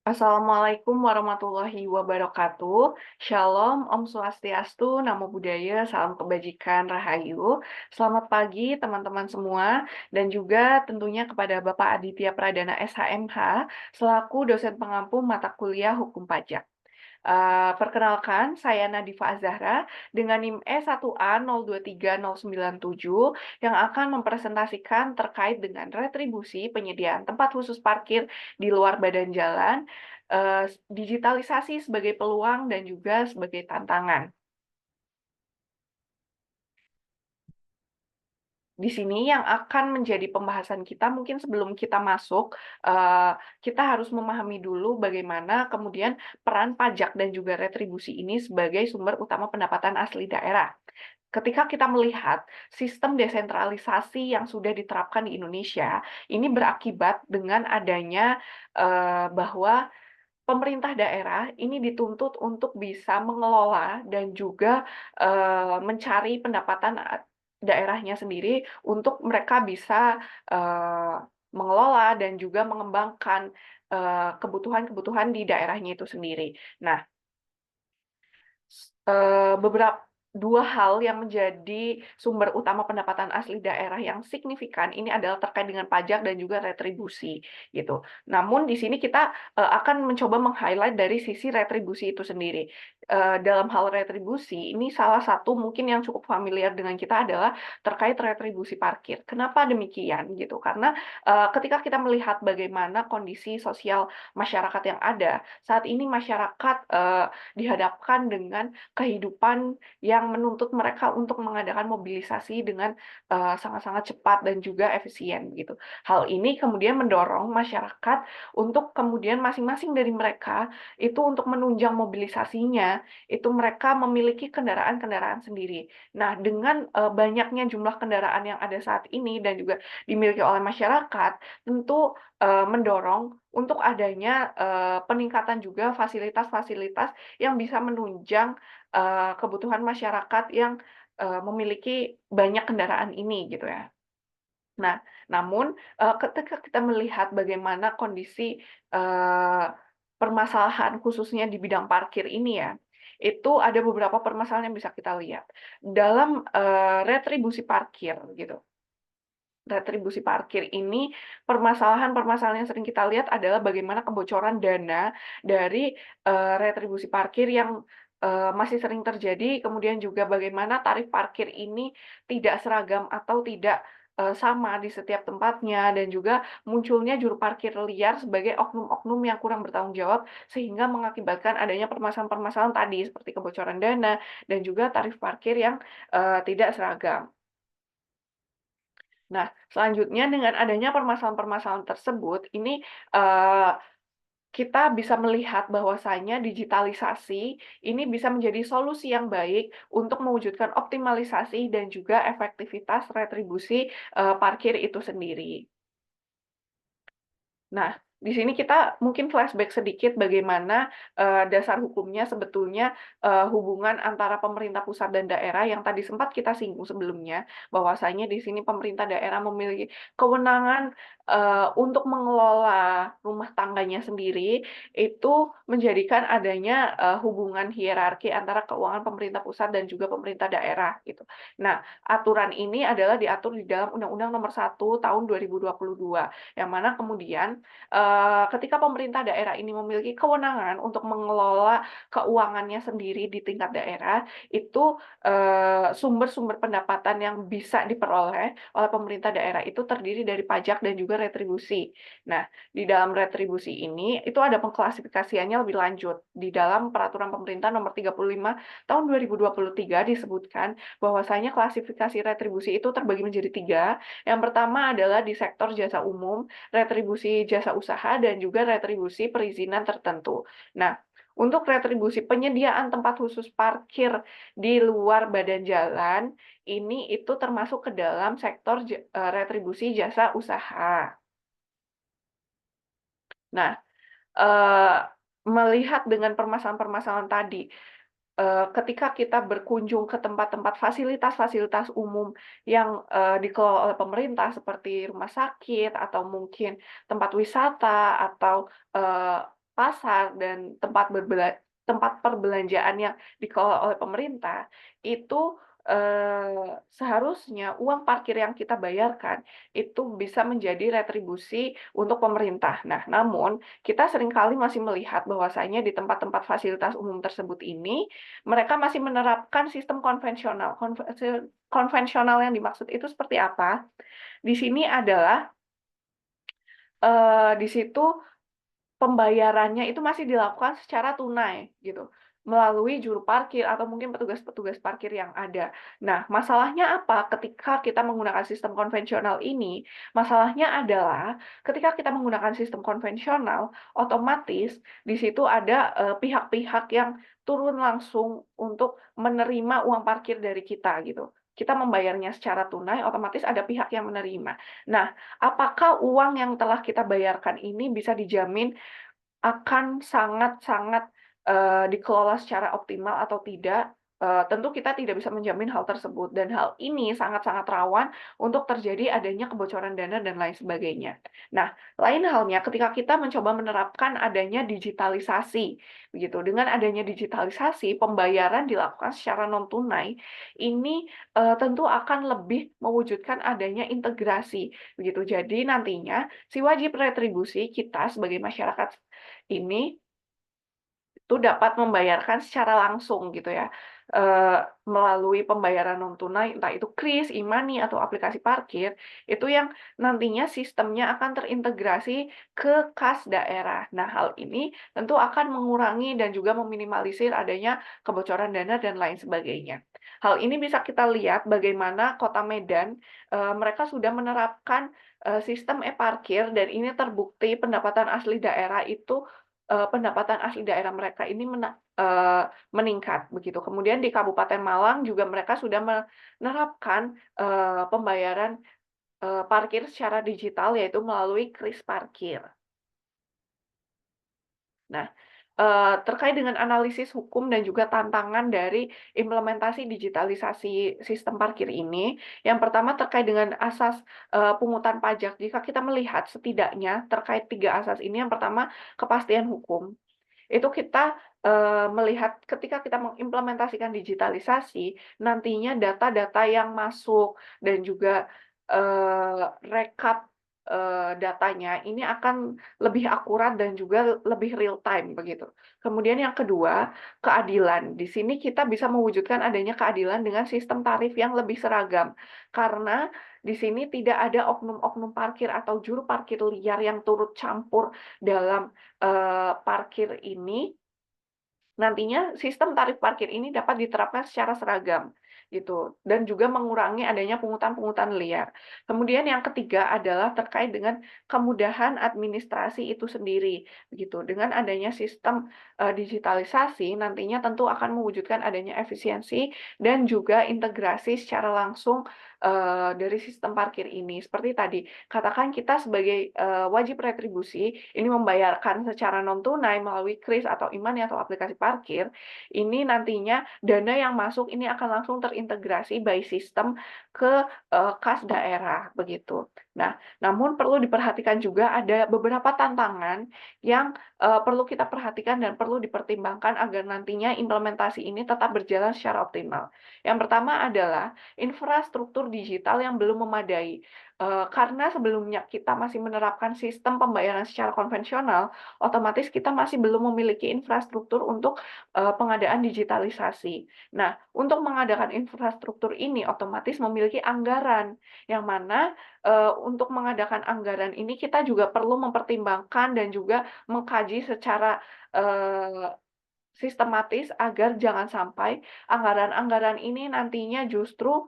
Assalamualaikum warahmatullahi wabarakatuh. Shalom, Om Swastiastu, Namo Buddhaya, salam kebajikan, Rahayu. Selamat pagi teman-teman semua, dan juga tentunya kepada Bapak Aditya Pradana SHMH, selaku dosen pengampu mata kuliah Hukum Pajak. Perkenalkan, saya Nadifa Azahra dengan NIM E1A023097 yang akan mempresentasikan terkait dengan retribusi penyediaan tempat khusus parkir di luar badan jalan, digitalisasi sebagai peluang dan juga sebagai tantangan. Di sini yang akan menjadi pembahasan kita, mungkin sebelum kita masuk, kita harus memahami dulu bagaimana kemudian peran pajak dan juga retribusi ini sebagai sumber utama pendapatan asli daerah. Ketika kita melihat sistem desentralisasi yang sudah diterapkan di Indonesia, ini berakibat dengan adanya bahwa pemerintah daerah ini dituntut untuk bisa mengelola dan juga mencari pendapatan daerahnya sendiri untuk mereka bisa eee, mengelola dan juga mengembangkan kebutuhan-kebutuhan di daerahnya itu sendiri. Nah, beberapa dua hal yang menjadi sumber utama pendapatan asli daerah yang signifikan ini adalah terkait dengan pajak dan juga retribusi, gitu. Namun di sini kita, akan mencoba meng-highlight dari sisi retribusi itu sendiri. Dalam hal retribusi, ini salah satu mungkin yang cukup familiar dengan kita adalah terkait retribusi parkir. Kenapa demikian? Gitu, karena, ketika kita melihat bagaimana kondisi sosial masyarakat yang ada, saat ini masyarakat, dihadapkan dengan kehidupan yang menuntut mereka untuk mengadakan mobilisasi dengan sangat-sangat cepat dan juga efisien gitu. Hal ini kemudian mendorong masyarakat untuk kemudian masing-masing dari mereka itu untuk menunjang mobilisasinya, itu mereka memiliki kendaraan-kendaraan sendiri. Nah, dengan banyaknya jumlah kendaraan yang ada saat ini dan juga dimiliki oleh masyarakat, tentu mendorong untuk adanya peningkatan juga fasilitas-fasilitas yang bisa menunjang kebutuhan masyarakat yang memiliki banyak kendaraan ini gitu ya. Nah, namun ketika kita melihat bagaimana kondisi eee, permasalahan khususnya di bidang parkir ini ya, itu ada beberapa permasalahan yang bisa kita lihat. Dalam retribusi parkir gitu. Retribusi parkir ini, permasalahan-permasalahan yang sering kita lihat adalah bagaimana kebocoran dana dari, retribusi parkir yang, masih sering terjadi, kemudian juga bagaimana tarif parkir ini tidak seragam atau tidak, sama di setiap tempatnya, dan juga munculnya juru parkir liar sebagai oknum-oknum yang kurang bertanggung jawab, sehingga mengakibatkan adanya permasalahan-permasalahan tadi, seperti kebocoran dana dan juga tarif parkir yang, tidak seragam. Nah, selanjutnya dengan adanya permasalahan-permasalahan tersebut, ini, eee, kita bisa melihat bahwasanya digitalisasi ini bisa menjadi solusi yang baik untuk mewujudkan optimalisasi dan juga efektivitas retribusi, parkir itu sendiri. Nah, di sini kita mungkin flashback sedikit bagaimana, dasar hukumnya sebetulnya, hubungan antara pemerintah pusat dan daerah yang tadi sempat kita singgung sebelumnya, bahwasanya di sini pemerintah daerah memiliki kewenangan, untuk mengelola rumah tangganya sendiri, itu menjadikan adanya, hubungan hierarki antara keuangan pemerintah pusat dan juga pemerintah daerah, gitu. Nah, aturan ini adalah diatur di dalam Undang-Undang Nomor 1 Tahun 2022, yang mana kemudian ketika pemerintah daerah ini memiliki kewenangan untuk mengelola keuangannya sendiri di tingkat daerah, itu, sumber-sumber pendapatan yang bisa diperoleh oleh pemerintah daerah itu terdiri dari pajak dan juga retribusi. Nah, di dalam retribusi ini, itu ada pengklasifikasiannya lebih lanjut. Di dalam Peraturan Pemerintah Nomor 35 Tahun 2023 disebutkan bahwasanya klasifikasi retribusi itu terbagi menjadi 3. Yang pertama adalah di sektor jasa umum, retribusi jasa usaha, dan juga retribusi perizinan tertentu. Nah, untuk retribusi penyediaan tempat khusus parkir di luar badan jalan, ini itu termasuk ke dalam sektor retribusi jasa usaha. Nah, eee, melihat dengan permasalahan-permasalahan tadi, ketika kita berkunjung ke tempat-tempat fasilitas-fasilitas umum yang, dikelola oleh pemerintah seperti rumah sakit atau mungkin tempat wisata atau, pasar dan tempat perbelanjaan yang dikelola oleh pemerintah, itu, seharusnya uang parkir yang kita bayarkan itu bisa menjadi retribusi untuk pemerintah. Nah, namun kita seringkali masih melihat bahwasanya di tempat-tempat fasilitas umum tersebut ini, mereka masih menerapkan sistem konvensional. Konvensional yang dimaksud itu seperti apa? Di sini adalah, di situ pembayarannya itu masih dilakukan secara tunai gitu, melalui juru parkir atau mungkin petugas-petugas parkir yang ada. Nah, masalahnya apa ketika kita menggunakan sistem konvensional ini? Masalahnya adalah ketika kita menggunakan sistem konvensional, otomatis di situ ada, pihak-pihak yang turun langsung untuk menerima uang parkir dari kita gitu. Kita membayarnya secara tunai, otomatis ada pihak yang menerima. Nah, apakah uang yang telah kita bayarkan ini bisa dijamin akan sangat-sangat, dikelola secara optimal atau tidak, tentu kita tidak bisa menjamin hal tersebut dan hal ini sangat-sangat rawan untuk terjadi adanya kebocoran dana dan lain sebagainya. Nah, lain halnya ketika kita mencoba menerapkan adanya digitalisasi, begitu. Dengan adanya digitalisasi, pembayaran dilakukan secara non tunai, ini, tentu akan lebih mewujudkan adanya integrasi, begitu. Jadi nantinya si wajib retribusi kita sebagai masyarakat ini itu dapat membayarkan secara langsung gitu ya, melalui pembayaran non tunai, entah itu kris, e-money, atau aplikasi parkir, itu yang nantinya sistemnya akan terintegrasi ke kas daerah. Nah, hal ini tentu akan mengurangi dan juga meminimalisir adanya kebocoran dana dan lain sebagainya. Hal ini bisa kita lihat bagaimana Kota Medan, mereka sudah menerapkan, sistem e-parkir dan ini terbukti pendapatan asli daerah itu pendapatan asli daerah mereka ini meningkat begitu. Kemudian di Kabupaten Malang juga mereka sudah menerapkan, pembayaran, parkir secara digital yaitu melalui kris parkir. Nah, terkait dengan analisis hukum dan juga tantangan dari implementasi digitalisasi sistem parkir ini, yang pertama terkait dengan asas, pungutan pajak. Jika kita melihat setidaknya terkait 3 asas ini, yang pertama kepastian hukum. Itu kita, melihat ketika kita mengimplementasikan digitalisasi, nantinya data-data yang masuk dan juga, rekap, datanya ini akan lebih akurat dan juga lebih real time begitu. Kemudian yang kedua, keadilan. Di sini kita bisa mewujudkan adanya keadilan dengan sistem tarif yang lebih seragam. Karena di sini tidak ada oknum-oknum parkir atau juru parkir liar yang turut campur dalam parkir ini, nantinya sistem tarif parkir ini dapat diterapkan secara seragam, gitu, dan juga mengurangi adanya pungutan-pungutan liar. Kemudian yang ketiga adalah terkait dengan kemudahan administrasi itu sendiri, begitu. Dengan adanya sistem, digitalisasi nantinya tentu akan mewujudkan adanya efisiensi dan juga integrasi secara langsung, dari sistem parkir ini. Seperti tadi, katakan kita sebagai, wajib retribusi, ini membayarkan secara non tunai melalui kris atau e-money atau aplikasi parkir, ini nantinya dana yang masuk ini akan langsung terintegrasi by system ke, kas daerah, begitu. Nah, namun perlu diperhatikan juga ada beberapa tantangan yang, perlu kita perhatikan dan perlu dipertimbangkan agar nantinya implementasi ini tetap berjalan secara optimal. Yang pertama adalah infrastruktur digital yang belum memadai. Karena sebelumnya kita masih menerapkan sistem pembayaran secara konvensional, otomatis kita masih belum memiliki infrastruktur untuk, pengadaan digitalisasi. Nah, untuk mengadakan infrastruktur ini otomatis memiliki anggaran, yang mana, untuk mengadakan anggaran ini kita juga perlu mempertimbangkan dan juga mengkaji secara, eee, sistematis agar jangan sampai anggaran-anggaran ini nantinya justru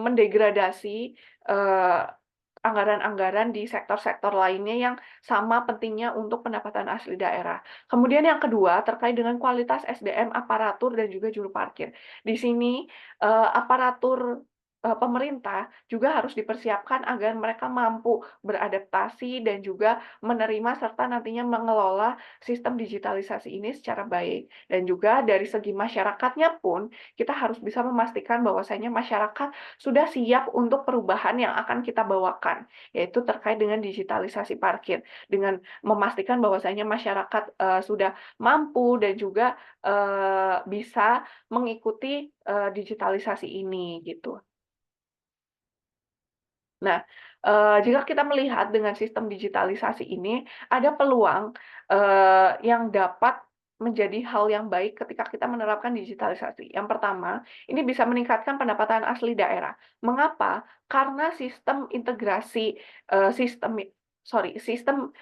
mendegradasi, eee, anggaran-anggaran di sektor-sektor lainnya yang sama pentingnya untuk pendapatan asli daerah. Kemudian yang kedua, terkait dengan kualitas SDM, aparatur, dan juga juru parkir. Di sini, aparatur, pemerintah juga harus dipersiapkan agar mereka mampu beradaptasi dan juga menerima serta nantinya mengelola sistem digitalisasi ini secara baik. Dan juga dari segi masyarakatnya pun, kita harus bisa memastikan bahwasanya masyarakat sudah siap untuk perubahan yang akan kita bawakan, yaitu terkait dengan digitalisasi parkir. Dengan memastikan bahwasanya masyarakat, sudah mampu dan juga, bisa mengikuti, digitalisasi ini, gitu. Nah, jika kita melihat dengan sistem digitalisasi ini, ada peluang, yang dapat menjadi hal yang baik ketika kita menerapkan digitalisasi. Yang pertama, ini bisa meningkatkan pendapatan asli daerah. Mengapa? Karena sistem integrasi, sistem sistem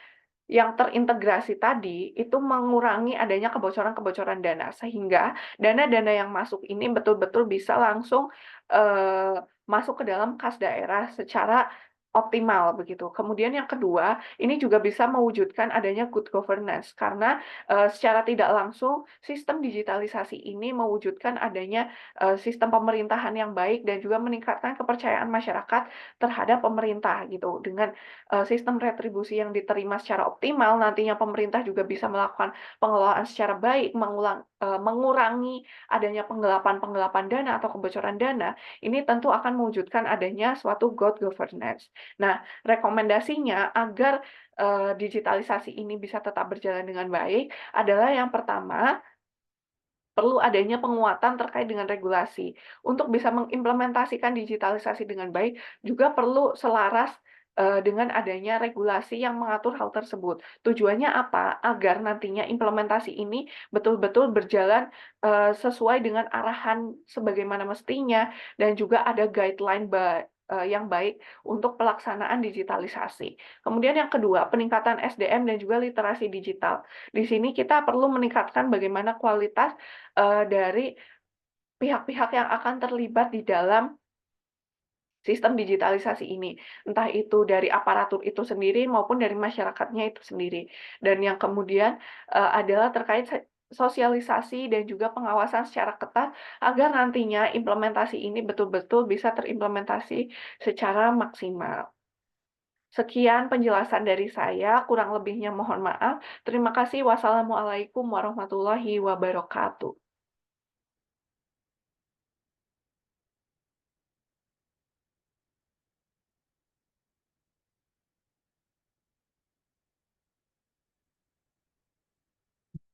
yang terintegrasi tadi, itu mengurangi adanya kebocoran-kebocoran dana, sehingga dana-dana yang masuk ini betul-betul bisa langsung, masuk ke dalam kas daerah secara optimal, begitu. Kemudian yang kedua, ini juga bisa mewujudkan adanya good governance, karena, secara tidak langsung sistem digitalisasi ini mewujudkan adanya, sistem pemerintahan yang baik dan juga meningkatkan kepercayaan masyarakat terhadap pemerintah, gitu. Dengan sistem retribusi yang diterima secara optimal, nantinya pemerintah juga bisa melakukan pengelolaan secara baik, mengurangi adanya penggelapan-penggelapan dana atau kebocoran dana, ini tentu akan mewujudkan adanya suatu good governance. Nah, rekomendasinya agar, digitalisasi ini bisa tetap berjalan dengan baik adalah yang pertama, perlu adanya penguatan terkait dengan regulasi. Untuk bisa mengimplementasikan digitalisasi dengan baik, juga perlu selaras, dengan adanya regulasi yang mengatur hal tersebut. Tujuannya apa? Agar nantinya implementasi ini betul-betul berjalan, sesuai dengan arahan sebagaimana mestinya dan juga ada guideline yang baik untuk pelaksanaan digitalisasi. Kemudian yang kedua, peningkatan SDM dan juga literasi digital. Di sini kita perlu meningkatkan bagaimana kualitas dari pihak-pihak yang akan terlibat di dalam sistem digitalisasi ini. Entah itu dari aparatur itu sendiri maupun dari masyarakatnya itu sendiri. Dan yang kemudian, adalah terkait sosialisasi dan juga pengawasan secara ketat agar nantinya implementasi ini betul-betul bisa terimplementasi secara maksimal. Sekian penjelasan dari saya, kurang lebihnya mohon maaf. Terima kasih. Wassalamualaikum warahmatullahi wabarakatuh.